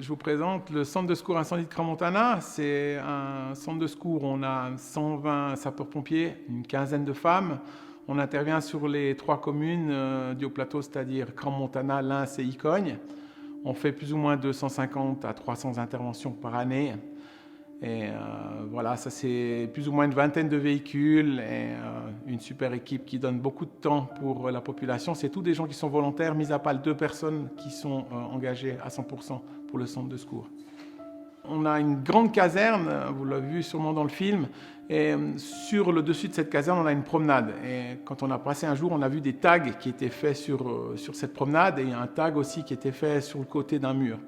Je vous présente le centre de secours incendie de Crans-Montana. C'est un centre de secours où on a 120 sapeurs-pompiers, une quinzaine de femmes. On intervient sur les 3 communes du Haut-Plateau, c'est-à-dire Crans-Montana, Lens et Icogne. On fait plus ou moins 250 à 300 interventions par année. Et voilà, ça c'est plus ou moins une vingtaine de véhicules et une super équipe qui donne beaucoup de temps pour la population. C'est tous des gens qui sont volontaires, mis à part 2 personnes qui sont engagées à 100% pour le centre de secours. On a une grande caserne, vous l'avez vu sûrement dans le film, et sur le dessus de cette caserne, on a une promenade. Et quand on a passé un jour, on a vu des tags qui étaient faits sur cette promenade, et il y a un tag aussi qui était fait sur le côté d'un mur.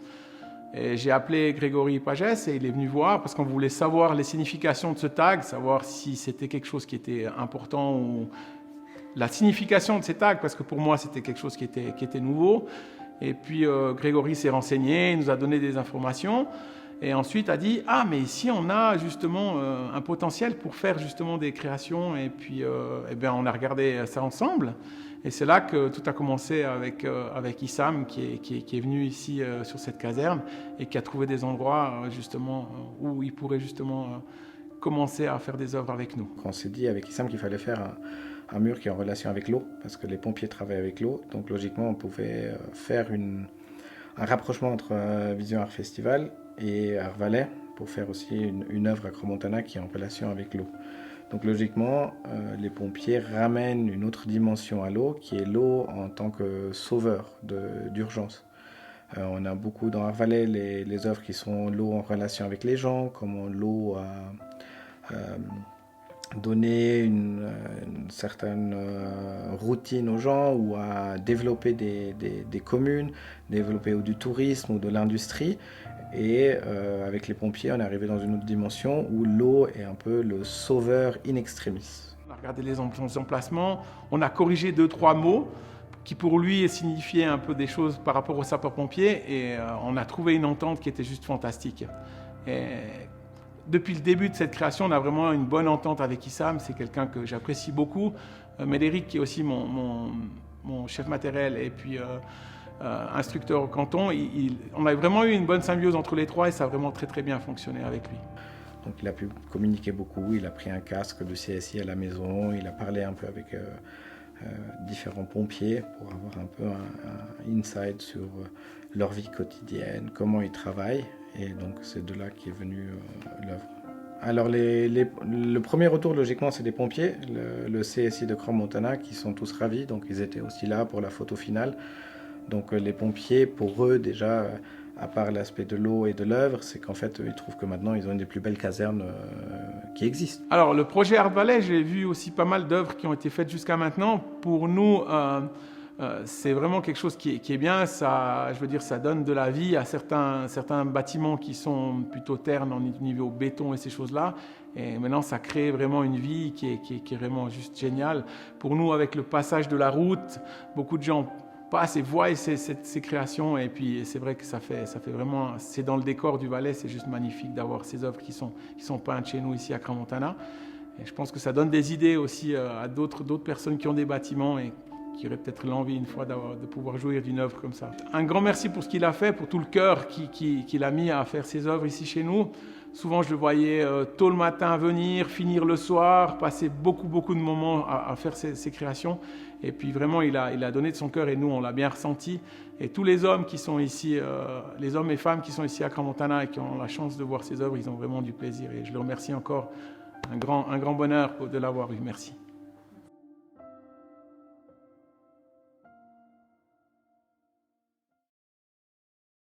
Et j'ai appelé Grégory Pagès et il est venu voir parce qu'on voulait savoir les significations de ce tag, savoir si c'était quelque chose qui était important ou la signification de ces tags, parce que pour moi c'était quelque chose qui était nouveau. Et puis Grégory s'est renseigné, il nous a donné des informations et ensuite a dit « Ah, mais ici on a justement un potentiel pour faire justement des créations » et puis eh bien, on a regardé ça ensemble. Et c'est là que tout a commencé avec Issam qui est venu ici sur cette caserne et qui a trouvé des endroits justement où il pourrait justement commencer à faire des œuvres avec nous. On s'est dit avec Issam qu'il fallait faire un mur qui est en relation avec l'eau parce que les pompiers travaillent avec l'eau. Donc logiquement on pouvait faire un rapprochement entre Vision Art Festival et Art Valais pour faire aussi une œuvre à Crans-Montana qui est en relation avec l'eau. Donc logiquement, les pompiers ramènent une autre dimension à l'eau, qui est l'eau en tant que sauveur d'urgence. On a beaucoup dans Art Valais les œuvres qui sont l'eau en relation avec les gens, comment l'eau a donné une certaine routine aux gens ou à développer des communes, développer du tourisme ou de l'industrie. Et avec les pompiers, on est arrivé dans une autre dimension où l'eau est un peu le sauveur in extremis. On a regardé les emplacements, on a corrigé 2-3 mots qui pour lui signifiaient un peu des choses par rapport aux sapeurs-pompiers et on a trouvé une entente qui était juste fantastique. Et depuis le début de cette création, on a vraiment une bonne entente avec Issam, c'est quelqu'un que j'apprécie beaucoup. Médéric qui est aussi mon chef matériel et puis instructeur au canton, on a vraiment eu une bonne symbiose entre les 3 et ça a vraiment très bien fonctionné avec lui. Donc il a pu communiquer beaucoup, il a pris un casque de CSI à la maison, il a parlé un peu avec différents pompiers pour avoir un peu un insight sur leur vie quotidienne, comment ils travaillent, et donc c'est de là qu'est venue l'œuvre. Alors le premier retour logiquement c'est des pompiers, le CSI de Crans-Montana qui sont tous ravis, donc ils étaient aussi là pour la photo finale. Donc les pompiers, pour eux déjà, à part l'aspect de l'eau et de l'œuvre, c'est qu'en fait ils trouvent que maintenant ils ont une des plus belles casernes qui existent. Alors le projet Art Valais, j'ai vu aussi pas mal d'œuvres qui ont été faites jusqu'à maintenant. Pour nous, c'est vraiment quelque chose qui est bien. Ça, je veux dire, ça donne de la vie à certains bâtiments qui sont plutôt ternes au niveau béton et ces choses-là. Et maintenant, ça crée vraiment une vie qui est vraiment juste géniale. Pour nous, avec le passage de la route, beaucoup de gens passent et voient ces créations. Et puis, c'est vrai que ça fait vraiment... C'est dans le décor du Valais, c'est juste magnifique d'avoir ces œuvres qui sont peintes chez nous ici à Crans-Montana. Et je pense que ça donne des idées aussi à d'autres personnes qui ont des bâtiments et qui auraient peut-être l'envie une fois de pouvoir jouir d'une œuvre comme ça. Un grand merci pour ce qu'il a fait, pour tout le cœur qu'il a mis à faire ces œuvres ici chez nous. Souvent, je le voyais tôt le matin venir, finir le soir, passer beaucoup de moments à faire ces créations. Et puis vraiment, il a donné de son cœur et nous, on l'a bien ressenti. Et tous les hommes qui sont ici, les hommes et femmes qui sont ici à Crans-Montana et qui ont la chance de voir ces œuvres, ils ont vraiment du plaisir. Et je le remercie encore. Un grand bonheur de l'avoir eu. Merci.